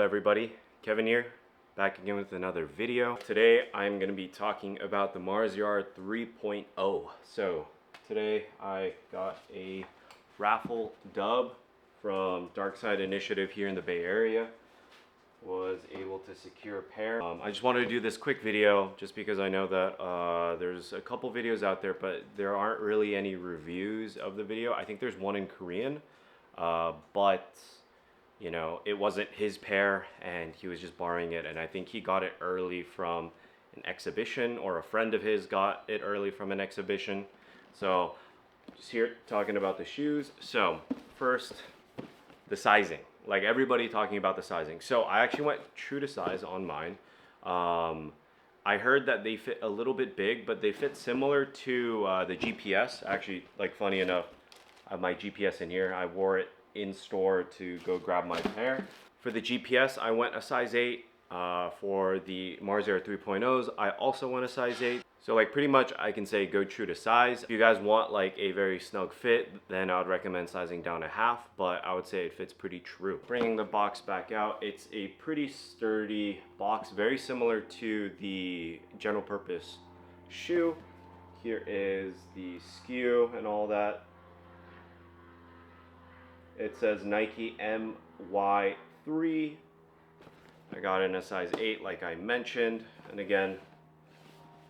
Hello everybody, Kevin here, back again with another video. Today I'm going to be talking about the Mars Yard 3.0. So today I got a raffle dub from Dark Side Initiative here in the Bay Area. Was able to secure a pair. I just wanted to do this quick video just because I know that there's a couple videos out there, but there aren't really any reviews of the video. I think there's one in Korean, but you know, it wasn't his pair and he was just borrowing it, and I think he got it early from an exhibition, or a friend of his got it early from an exhibition. So just here talking about the shoes. So first, the sizing. Like everybody talking about the sizing. So I actually went true to size on mine. I heard that they fit a little bit big, but they fit similar to the GPS. Actually, like funny enough, I have my GPS in here. I wore it in store to go grab my pair. For the GPS, I went a size 8. For the Mars Yard 3.0s, I also went a size 8. So like pretty much I can say go true to size. If you guys want like a very snug fit, then I would recommend sizing down a half, but I would say it fits pretty true. Bringing the box back out, it's a pretty sturdy box, very similar to the general purpose shoe. Here is the SKU and all that. It says Nike MY3. I got it in a size 8 like I mentioned. And again,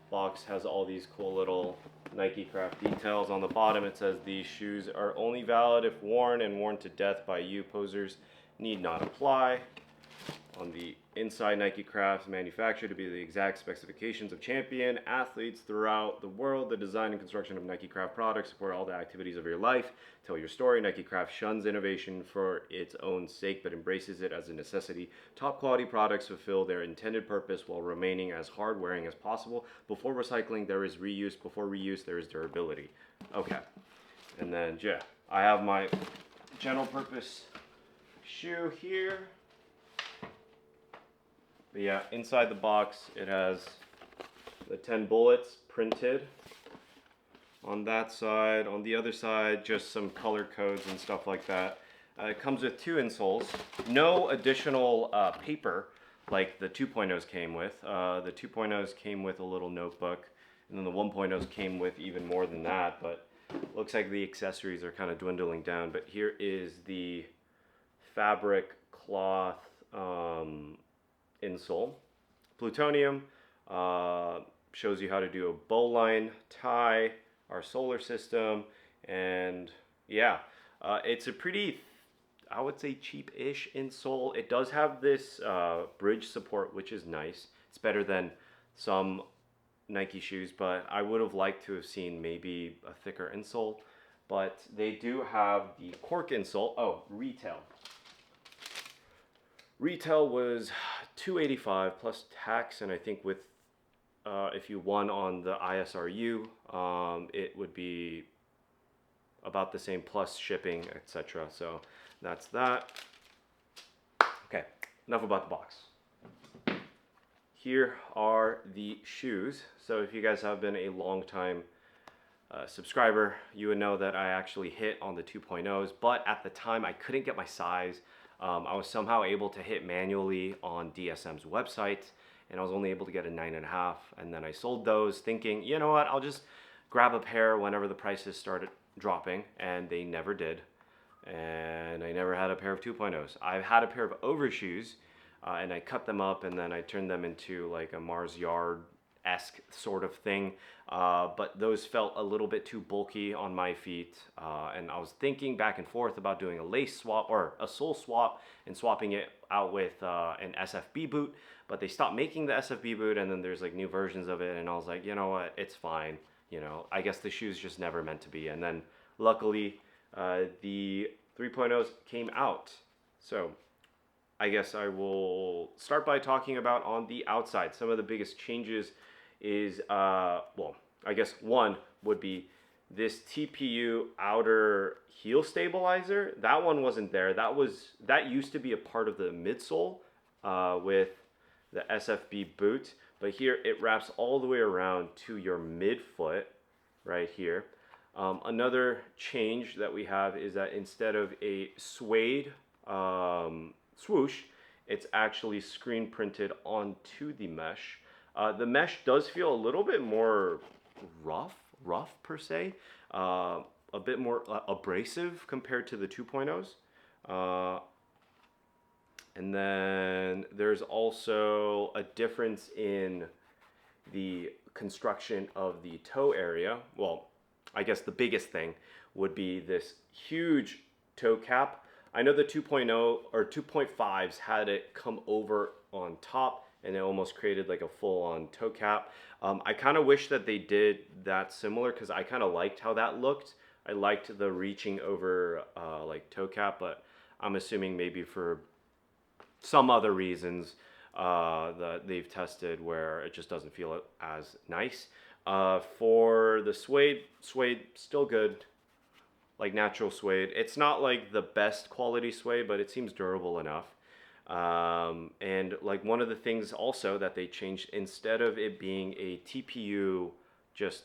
box has all these cool little Nike Craft details. On the bottom it says these shoes are only valid if worn, and worn to death by you. Posers need not apply. On the inside, Nike Craft manufactured to be the exact specifications of champion athletes throughout the world. The design and construction of Nike Craft products support all the activities of your life. Tell your story. Nike Craft shuns innovation for its own sake, but embraces it as a necessity. Top quality products fulfill their intended purpose while remaining as hard wearing as possible. Before recycling, there is reuse. Before reuse, there is durability. Okay. And then, yeah, I have my general purpose shoe here. But yeah, inside the box, it has the 10 bullets printed on that side. On the other side, just some color codes and stuff like that. It comes with 2 insoles. No additional paper like the 2.0s came with. The 2.0s came with a little notebook, and then the 1.0s came with even more than that, but looks like the accessories are kind of dwindling down. But here is the fabric cloth insole. Plutonium shows you how to do a bowline tie, our solar system, and yeah, it's a pretty, I would say, cheap-ish insole. It does have this bridge support, which is nice. It's better than some Nike shoes, but I would have liked to have seen maybe a thicker insole. But they do have the cork insole. Oh, retail. Retail was $285 plus tax, and I think with if you won on the ISRU, it would be about the same plus shipping, etc. So that's that. Okay, enough about the box. Here are the shoes. So if you guys have been a long time subscriber, you would know that I actually hit on the 2.0s, but at the time I couldn't get my size. I was somehow able to hit manually on DSM's website, and I was only able to get a 9.5, and then I sold those thinking, you know what, I'll just grab a pair whenever the prices started dropping, and they never did, and I never had a pair of 2.0s. I've had a pair of overshoes, and I cut them up, and then I turned them into like a Mars Yard-esque sort of thing, but those felt a little bit too bulky on my feet, and I was thinking back and forth about doing a lace swap or a sole swap and swapping it out with an SFB boot, but they stopped making the SFB boot, and then there's like new versions of it, and I was like, you know what, it's fine, you know, I guess the shoe's just never meant to be. And then luckily the 3.0s came out. So I guess I will start by talking about on the outside. Some of the biggest changes is, well, I guess one would be this TPU outer heel stabilizer. That one wasn't there. That used to be a part of the midsole with the SFB boot, but here it wraps all the way around to your midfoot right here. Another change that we have is that instead of a suede swoosh, it's actually screen printed onto the mesh. The mesh does feel a little bit more rough per se, a bit more abrasive compared to the 2.0s. And then there's also a difference in the construction of the toe area. Well, I guess the biggest thing would be this huge toe cap. I know the 2.0 or 2.5s had it come over on top and it almost created like a full-on toe cap. I kind of wish that they did that similar because I kind of liked how that looked. I liked the reaching over like toe cap, but I'm assuming maybe for some other reasons that they've tested where it just doesn't feel as nice. For the suede still good, like natural suede. It's not like the best quality suede, but it seems durable enough. And like one of the things also that they changed, instead of it being a TPU, just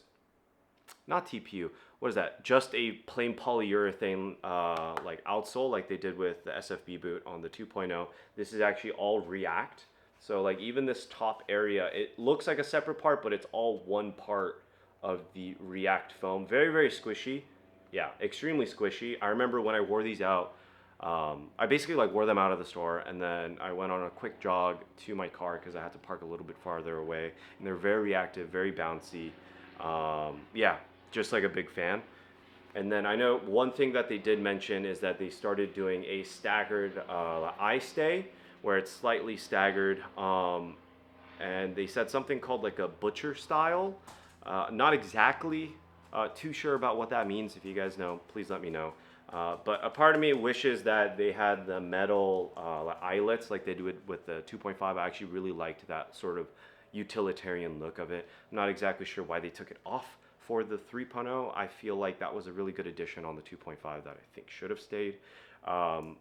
not TPU, what is that? Just a plain polyurethane like outsole like they did with the SFB boot on the 2.0. This is actually all React. So like even this top area, it looks like a separate part, but it's all one part of the React foam. Very, very squishy. Yeah, extremely squishy. I remember when I wore these out, I basically like wore them out of the store and then I went on a quick jog to my car because I had to park a little bit farther away. And they're very reactive, very bouncy. Yeah, just like a big fan. And then I know one thing that they did mention is that they started doing a staggered eye stay where it's slightly staggered. And they said something called like a butcher style. Not exactly too sure about what that means. If you guys know, please let me know. But a part of me wishes that they had the metal eyelets like they do it with the 2.5. I actually really liked that sort of utilitarian look of it. I'm not exactly sure why they took it off for the 3.0. I feel like that was a really good addition on the 2.5 that I think should have stayed. And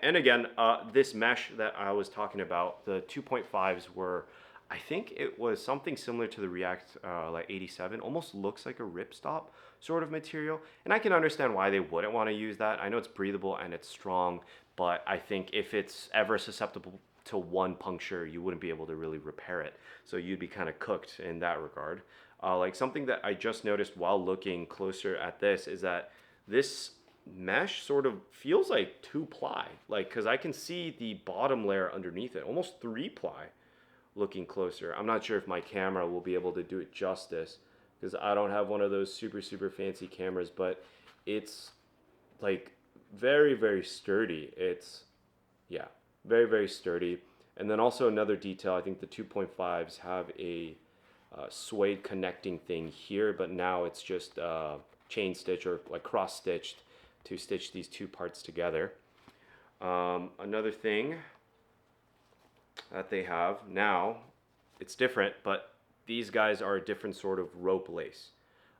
again, this mesh that I was talking about, the 2.5s were, I think it was something similar to the React like 87, almost looks like a ripstop sort of material. And I can understand why they wouldn't want to use that. I know it's breathable and it's strong, but I think if it's ever susceptible to one puncture, you wouldn't be able to really repair it. So you'd be kind of cooked in that regard. Like something that I just noticed while looking closer at this is that this mesh sort of feels like 2-ply, like because I can see the bottom layer underneath it, almost 3-ply looking closer. I'm not sure if my camera will be able to do it justice because I don't have one of those super fancy cameras, but it's like very, very sturdy. It's, yeah, very, very sturdy. And then also another detail, I think the 2.5s have a suede connecting thing here, but now it's just chain stitch or like cross stitched to stitch these two parts together. Another thing that they have now, it's different, but these guys are a different sort of rope lace.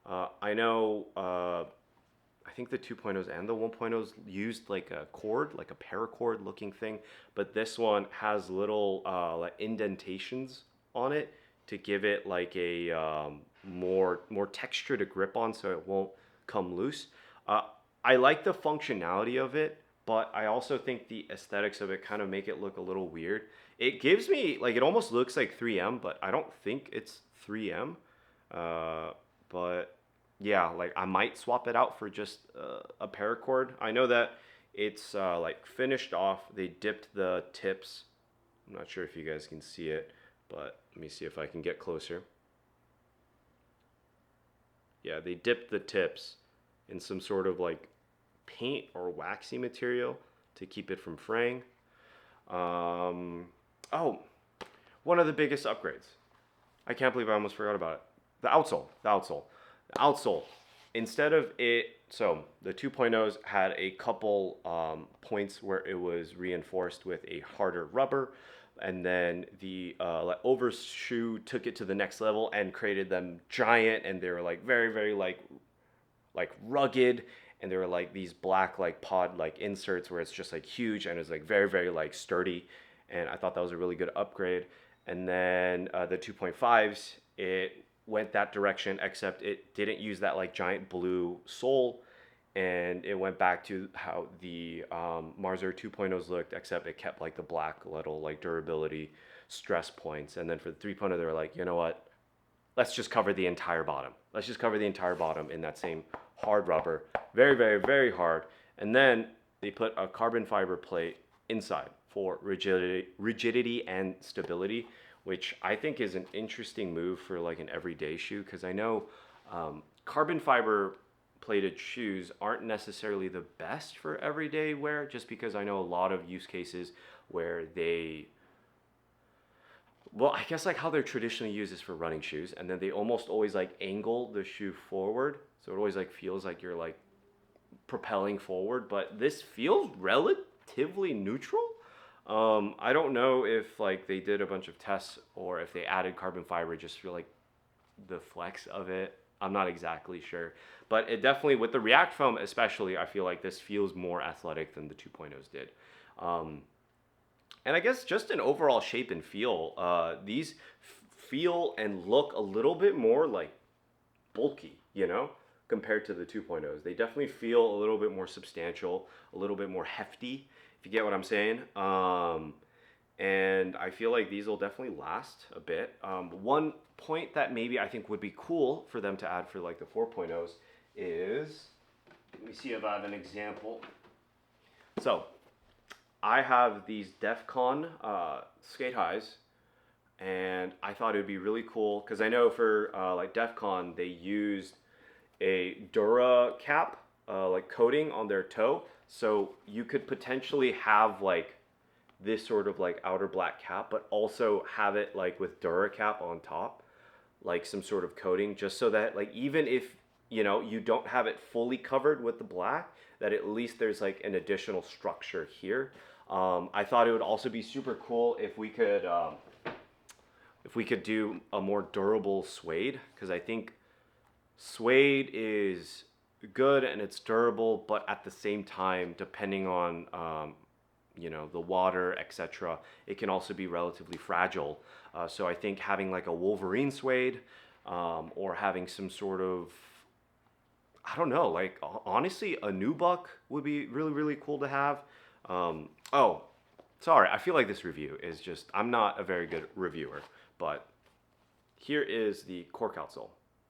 I know I think the 2.0s and the 1.0s used like a cord, like a paracord looking thing, but this one has little like indentations on it to give it like a more texture to grip on so it won't come loose. I like the functionality of it, but I also think the aesthetics of it kind of make it look a little weird. It gives me, like, it almost looks like 3M, but I don't think it's 3M. But yeah, like I might swap it out for just a paracord. I know that it's like finished off. They dipped the tips. I'm not sure if you guys can see it, but let me see if I can get closer. Yeah, they dipped the tips in some sort of like paint or waxy material to keep it from fraying. Oh, one of the biggest upgrades. I can't believe I almost forgot about it. The outsole. Instead of it, so the 2.0s had a couple points where it was reinforced with a harder rubber, and then the overshoe took it to the next level and created them giant, and they were like very like rugged, and they were like these black like pod like inserts where it's just like huge and it's like very like sturdy, and I thought that was a really good upgrade. And then the 2.5s, it went that direction, except it didn't use that like giant blue sole. and it went back to how the Mars Air 2.0s looked, except it kept like the black little like durability stress points. And then for the 3.0, they were like, you know what? Let's just cover the entire bottom. Let's just cover the entire bottom in that same hard rubber. Very, very, very hard. And then they put a carbon fiber plate inside for rigidity and stability, which I think is an interesting move for like an everyday shoe, because I know carbon fiber plated shoes aren't necessarily the best for everyday wear, just because I know a lot of use cases where they, well, I guess like how they're traditionally used is for running shoes, and then they almost always like angle the shoe forward, so it always like feels like you're like propelling forward, but this feels relatively neutral. I don't know if like they did a bunch of tests or if they added carbon fiber just for like the flex of it. I'm not exactly sure, but it definitely, with the React foam especially, I feel like this feels more athletic than the 2.0s did. And I guess just an overall shape and feel, these feel and look a little bit more like bulky, you know, compared to the 2.0s. They definitely feel a little bit more substantial, a little bit more hefty, if you get what I'm saying. And I feel like these will definitely last a bit. One point that maybe I think would be cool for them to add for like the 4.0s is, let me see if I have an example. So I have these DEF CON skate highs, and I thought it would be really cool because I know for like DEF CON they used a Dura cap like coating on their toe, so you could potentially have like this sort of like outer black cap, but also have it like with Dura cap on top, like some sort of coating, just so that like even if you know you don't have it fully covered with the black, that at least there's like an additional structure here. I thought it would also be super cool if we could do a more durable suede, because I think suede is good and it's durable, but at the same time, depending on you know, the water, etc., it can also be relatively fragile. So I think having like a Wolverine suede, or having some sort of, I don't know, like honestly, a nubuck would be really, really cool to have. Oh, sorry, I feel like this review is just, I'm not a very good reviewer, but here is the cork outsole.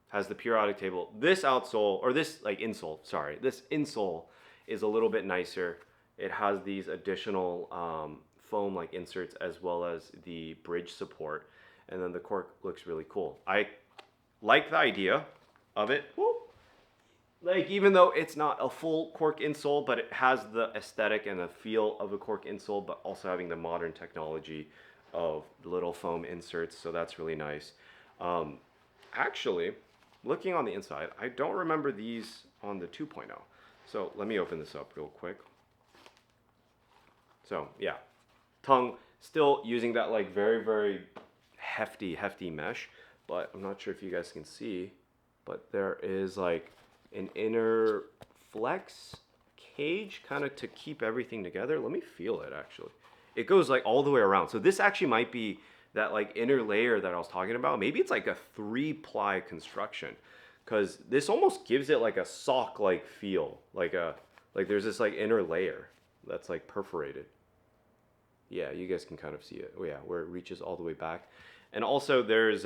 Has the periodic table. This outsole, or this like insole, sorry, this insole is a little bit nicer. It has these additional foam like inserts as well as the bridge support, and then the cork looks really cool. I like the idea of it. Whoop. Like, even though it's not a full cork insole, but it has the aesthetic and the feel of a cork insole, but also having the modern technology of little foam inserts, so that's really nice. Actually, looking on the inside, I don't remember these on the 2.0. So let me open this up real quick. So yeah, tongue still using that like very, very hefty mesh, but I'm not sure if you guys can see, but there is like an inner flex cage kind of to keep everything together. Let me feel it actually. It goes like all the way around. So this actually might be that like inner layer that I was talking about. Maybe it's like a 3-ply construction, because this almost gives it like a sock like feel, like there's this like inner layer that's like perforated. Yeah, you guys can kind of see it. Oh yeah, where it reaches all the way back. And also there's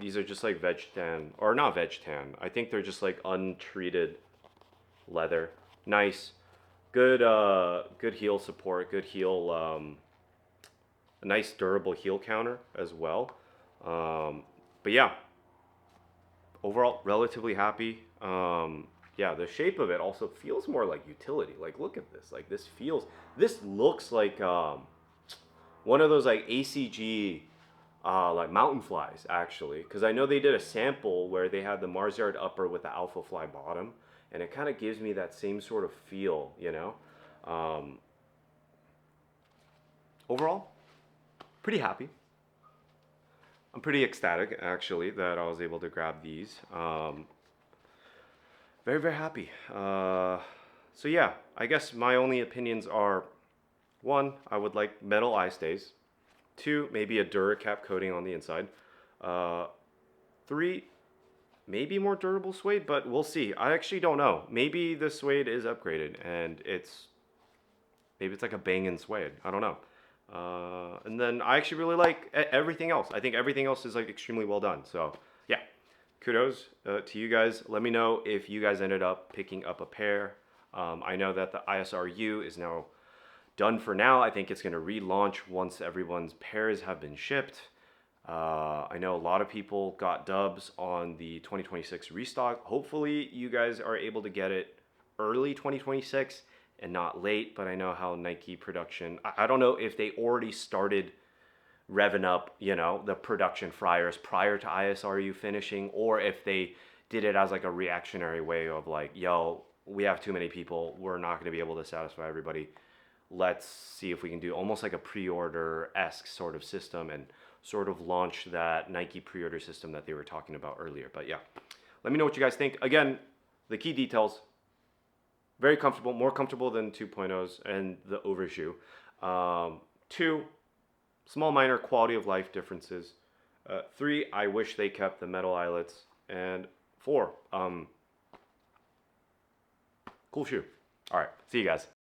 these are just like veg tan, or not veg tan. I think they're just like untreated leather. Nice. Good good heel support, good heel a nice durable heel counter as well. But yeah, overall relatively happy. Yeah, the shape of it also feels more like utility. Like, look at this. Like, this looks like one of those like ACG like mountain flies, actually, because I know they did a sample where they had the Mars Yard upper with the Alpha Fly bottom, and it kind of gives me that same sort of feel, you know. Overall, pretty happy. I'm pretty ecstatic, actually, that I was able to grab these. Very, very happy. So yeah, I guess my only opinions are, 1, I would like metal eye stays. 2, maybe a Duracap coating on the inside. 3, maybe more durable suede, but we'll see. I actually don't know. Maybe the suede is upgraded and maybe it's like a Bang & suede. I don't know. And then I actually really like everything else. I think everything else is like extremely well done. So yeah, kudos to you guys. Let me know if you guys ended up picking up a pair. I know that the ISRU is now done for now. I think it's going to relaunch once everyone's pairs have been shipped. I know a lot of people got dubs on the 2026 restock. Hopefully you guys are able to get it early 2026 and not late, but I know how Nike production, I don't know if they already started revving up, you know, the production fryers prior to ISRU finishing, or if they did it as like a reactionary way of like, yo, we have too many people, we're not going to be able to satisfy everybody. Let's see if we can do almost like a pre-order-esque sort of system and sort of launch that Nike pre-order system that they were talking about earlier. But yeah, let me know what you guys think. Again, the key details, very comfortable, more comfortable than 2.0s and the overshoe. 2, small minor quality of life differences. 3, I wish they kept the metal eyelets. And 4, cool shoe. All right, see you guys.